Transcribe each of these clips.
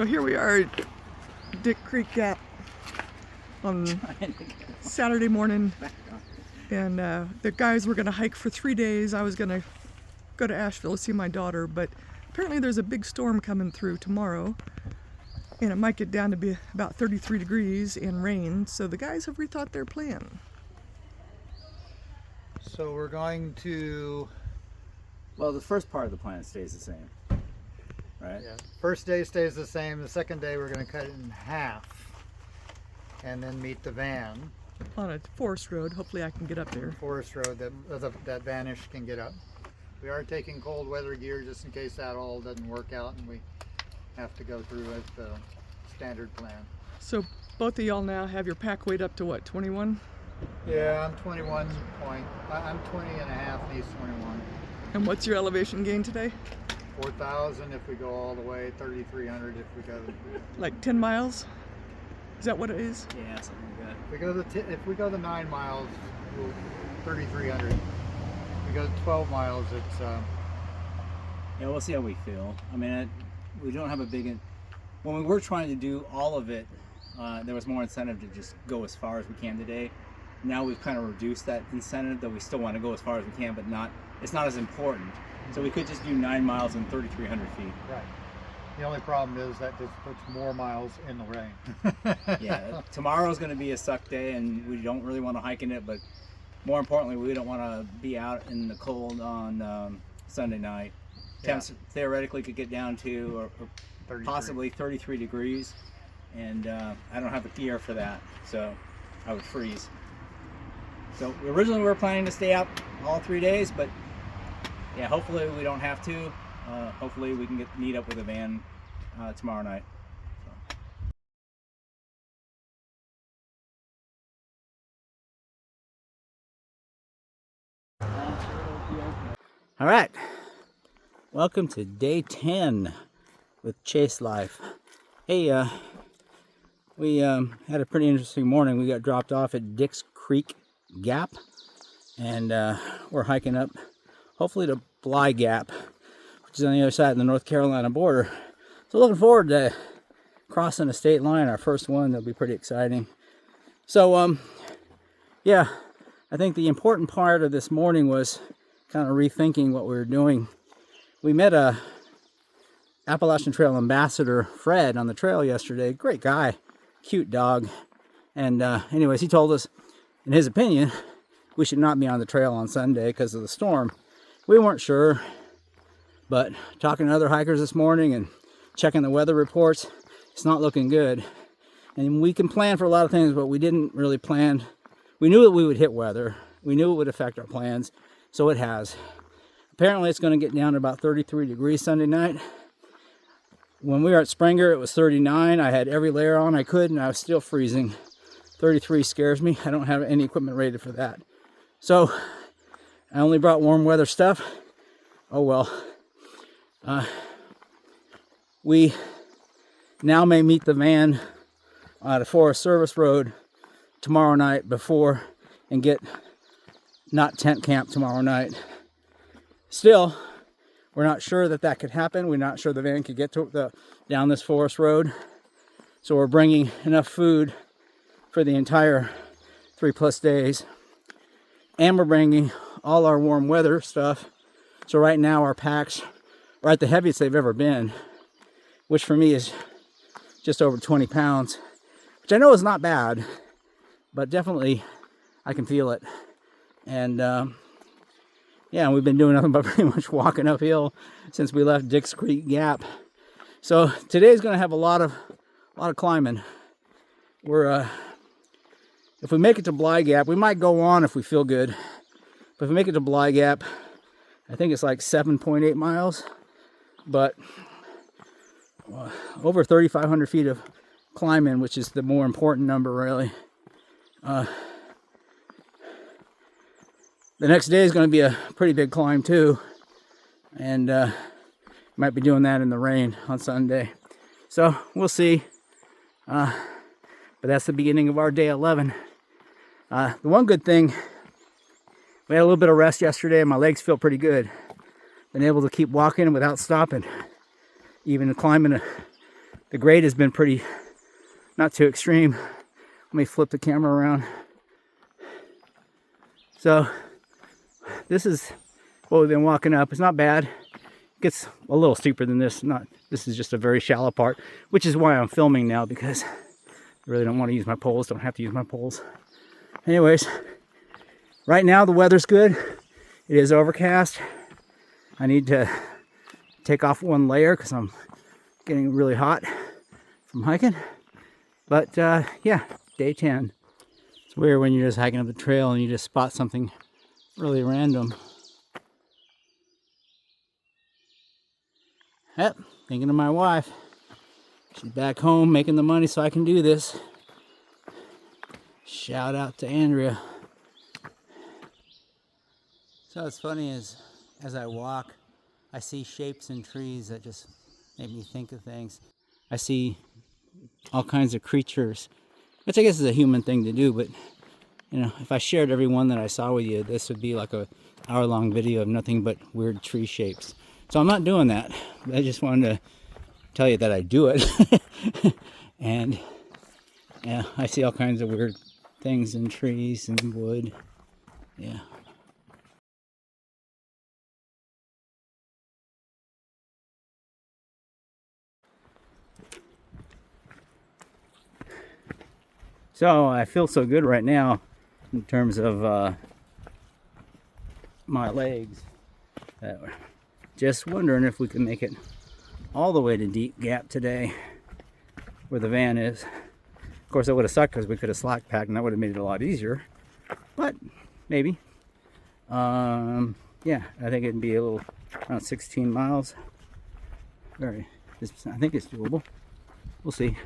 So here we are at Dick Creek Gap on Saturday morning, and the guys were going to hike for 3 days. I was going to go to Asheville to see my daughter, but apparently there's a big storm coming through tomorrow, and it might get down to be about 33 degrees and rain, so the guys have rethought their plan. So we're going to... Well, the first part of the plan stays the same, right? Yeah. First day stays the same. The second day we're going to cut it in half and then meet the van. On a forest road. Hopefully I can get up there. Forest road that vanish can get up. We are taking cold weather gear just in case that all doesn't work out and we have to go through as the standard plan. So both of y'all now have your pack weight up to what, 21? Yeah, I'm 21 point. I'm 20 and a half, and he's 21. And what's your elevation gain today? 4,000 if we go all the way, 3,300 if we go. Like 10 miles? Is that what it is? Yeah, something like that. If we go the 9 miles, 3,300. If we go 12 miles, it's. Yeah, we'll see how we feel. I mean, we don't have a big. When we were trying to do all of it, there was more incentive to just go as far as we can today. Now we've kind of reduced that incentive, that we still want to go as far as we can, but it's not as important. So we could just do 9 miles and 3,300 feet. Right. The only problem is that just puts more miles in the rain. Yeah, tomorrow's going to be a suck day, and we don't really want to hike in it, but more importantly, we don't want to be out in the cold on Sunday night. Temps theoretically could get down to or possibly 33 degrees, and I don't have the gear for that, so I would freeze. So originally we were planning to stay out all 3 days, but yeah, hopefully we don't have to. Hopefully we can meet up with a van tomorrow night. So. All right, welcome to day 10 with Chase Life. Hey, we had a pretty interesting morning. We got dropped off at Dick's Creek Gap, and we're hiking up hopefully to Bly Gap, which is on the other side of the North Carolina border. So looking forward to crossing a state line, our first one. That'll be pretty exciting. So yeah, I think the important part of this morning was kind of rethinking what we were doing. We met a Appalachian Trail ambassador, Fred, on the trail yesterday. Great guy, cute dog. And anyways, he told us, in his opinion, we should not be on the trail on Sunday because of the storm. We weren't sure, but talking to other hikers this morning and checking the weather reports, it's not looking good. And we can plan for a lot of things, but we didn't really plan. We knew that we would hit weather. We knew it would affect our plans, so it has. Apparently it's going to get down to about 33 degrees Sunday night. When we were at Springer, it was 39. I had every layer on I could, and I was still freezing. 33 scares me. I don't have any equipment rated for that. So I only brought warm weather stuff. Oh well. We now may meet the van at a Forest Service road tomorrow night before and get not tent camp tomorrow night. Still, we're not sure that could happen. We're not sure the van could get to down this forest road. So we're bringing enough food for the entire 3+ days. And we're bringing all our warm weather stuff. So right now our packs are at the heaviest they've ever been, which for me is just over 20 pounds, which I know is not bad, but definitely I can feel it. And yeah, we've been doing nothing but pretty much walking uphill since we left Dick's Creek Gap. So today's going to have a lot of climbing. We're if we make it to Bly Gap, we might go on if we feel good. But if we make it to Bly Gap, I think it's like 7.8 miles, but over 3,500 feet of climbing, which is the more important number, really. The next day is going to be a pretty big climb too, and might be doing that in the rain on Sunday. So we'll see. But that's the beginning of our day 11. The one good thing, we had a little bit of rest yesterday and my legs feel pretty good. Been able to keep walking without stopping. Even climbing The grade has been pretty, not too extreme. Let me flip the camera around. So this is what we've been walking up. It's not bad. It gets a little steeper than this. This is just a very shallow part, which is why I'm filming now, because I really don't want to use my poles. Don't have to use my poles. Anyways, right now the weather's good. It is overcast. I need to take off one layer because I'm getting really hot from hiking. But yeah, day 10. It's weird when you're just hiking up the trail and you just spot something really random. Yep, thinking of my wife. She's back home making the money so I can do this. Shout out to Andrea. So what's funny is, as I walk, I see shapes in trees that just make me think of things. I see all kinds of creatures, which I guess is a human thing to do, but you know, if I shared every one that I saw with you, this would be like a hour-long video of nothing but weird tree shapes. So I'm not doing that. I just wanted to tell you that I do it. And yeah, I see all kinds of weird things in trees and wood. Yeah. So I feel so good right now in terms of my legs that we're just wondering if we can make it all the way to Bly Gap today, where the van is. Of course, that would have sucked because we could have slack packed and that would have made it a lot easier, but maybe. Yeah, I think it'd be a little around 16 miles. I think it's doable. We'll see.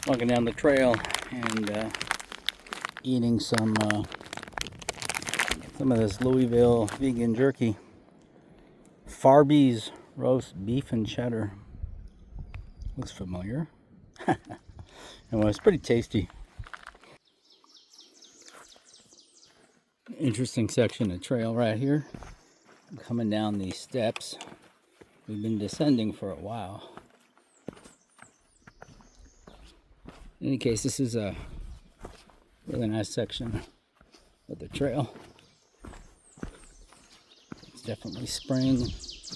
Walking down the trail and eating some of this Louisville vegan jerky. Farby's roast beef and cheddar. Looks familiar. And it's pretty tasty. Interesting section of trail right here. I'm coming down these steps. We've been descending for a while. In any case, this is a really nice section of the trail. It's definitely spring.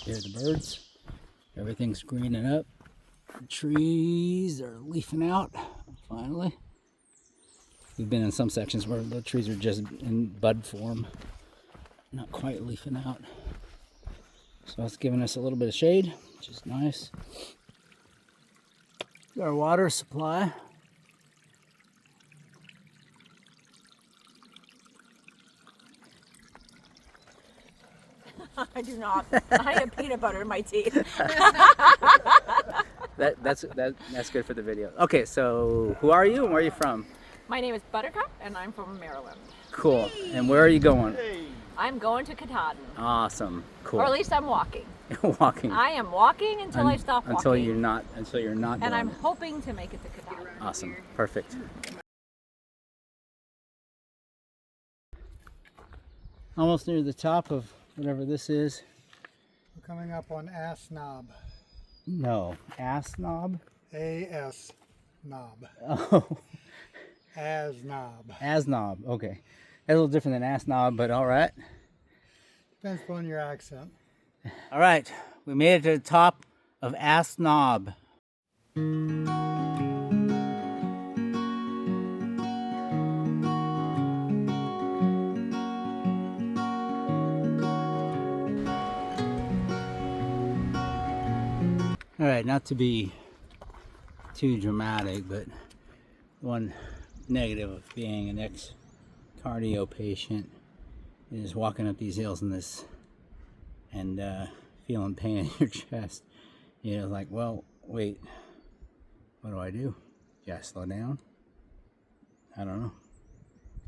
Hear the birds. Everything's greening up. The trees are leafing out, finally. We've been in some sections where the trees are just in bud form, not quite leafing out. So it's giving us a little bit of shade, which is nice. Got our water supply. I do not. I have peanut butter in my teeth. That's good for the video. Okay, so who are you and where are you from? My name is Buttercup, and I'm from Maryland. Cool. And where are you going? I'm going to Katahdin. Awesome. Cool. Or at least I'm walking. Walking. I am walking until I stop walking. Until you're not. And I'm hoping to make it to Katahdin. Awesome. Perfect. Almost near the top of whatever this is. We're coming up on Ass Knob. No, Ass Knob? A-S Knob. Oh. As Knob. As Knob, okay. That's a little different than Ass Knob, but all right. Depends upon your accent. All right, we made it to the top of Ass Knob. All right, not to be too dramatic, but one negative of being an ex-cardio patient is walking up these hills and feeling pain in your chest. You know, like, well, wait, what do I do? Yeah, slow down? I don't know.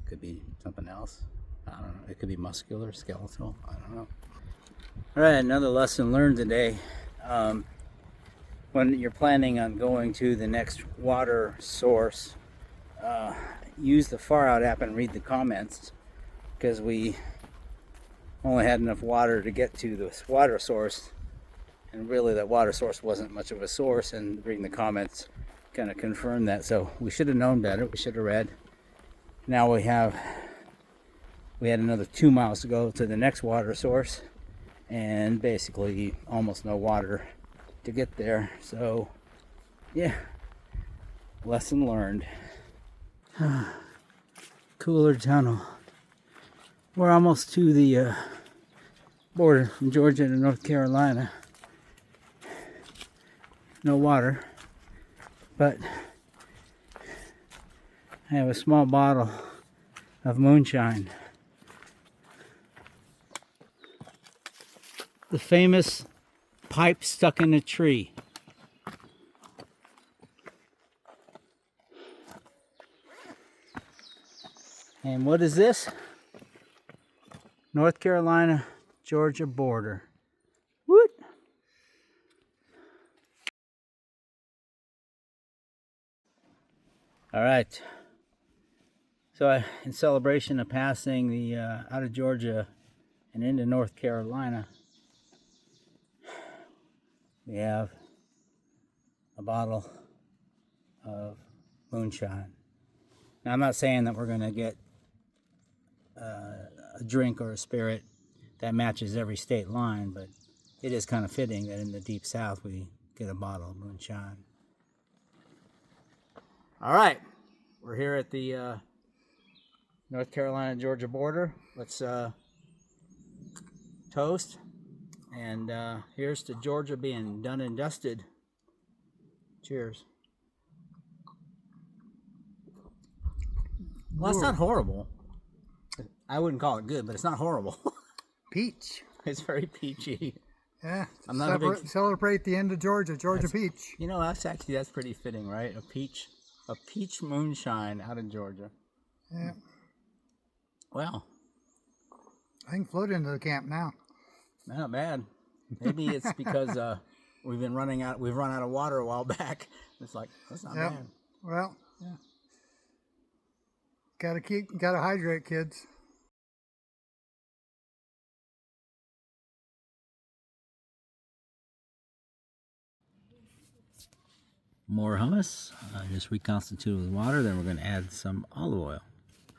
Could be something else. I don't know. It could be muscular, skeletal. I don't know. All right, another lesson learned today. When you're planning on going to the next water source, use the Far Out app and read the comments, because we only had enough water to get to this water source, And really that water source wasn't much of a source, and reading the comments kind of confirmed that. So we should have known better. We should have read. Now we had another 2 miles to go to the next water source, and basically almost no water to get there. So yeah, lesson learned. Cooler tunnel. We're almost to the border from Georgia to North Carolina. No water, but I have a small bottle of moonshine. The famous pipe stuck in a tree. And what is this? North Carolina, Georgia border. Woot! All right. So in celebration of passing the out of Georgia and into North Carolina, we have a bottle of moonshine. Now, I'm not saying that we're going to get a drink or a spirit that matches every state line, but it is kind of fitting that in the Deep South we get a bottle of moonshine. All right, we're here at the North Carolina-Georgia border. Let's toast, and here's to Georgia being done and dusted. Cheers. Well, it's not horrible. I wouldn't call it good, but it's not horrible. Peach. It's very peachy. Yeah. I'm not a big... Celebrate the end of Georgia peach. You know, that's pretty fitting, right? A peach moonshine out of Georgia. Yeah. Well, I can float into the camp now. Not bad. Maybe it's because we've run out of water a while back. It's like, that's not bad. Well, yeah. Gotta hydrate, kids. More hummus, just reconstituted with water. Then we're going to add some olive oil.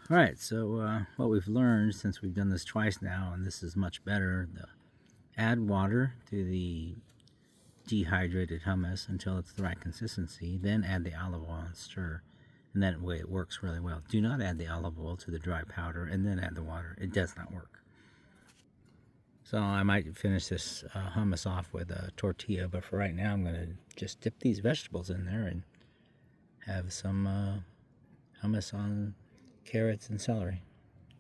All right, so what we've learned since we've done this twice now, and this is much better, add water to the dehydrated hummus until it's the right consistency, then add the olive oil and stir, and that way it works really well. Do not add the olive oil to the dry powder and then add the water. It does not work. So I might finish this hummus off with a tortilla, but for right now I'm going to just dip these vegetables in there and have some hummus on carrots and celery.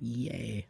Yay!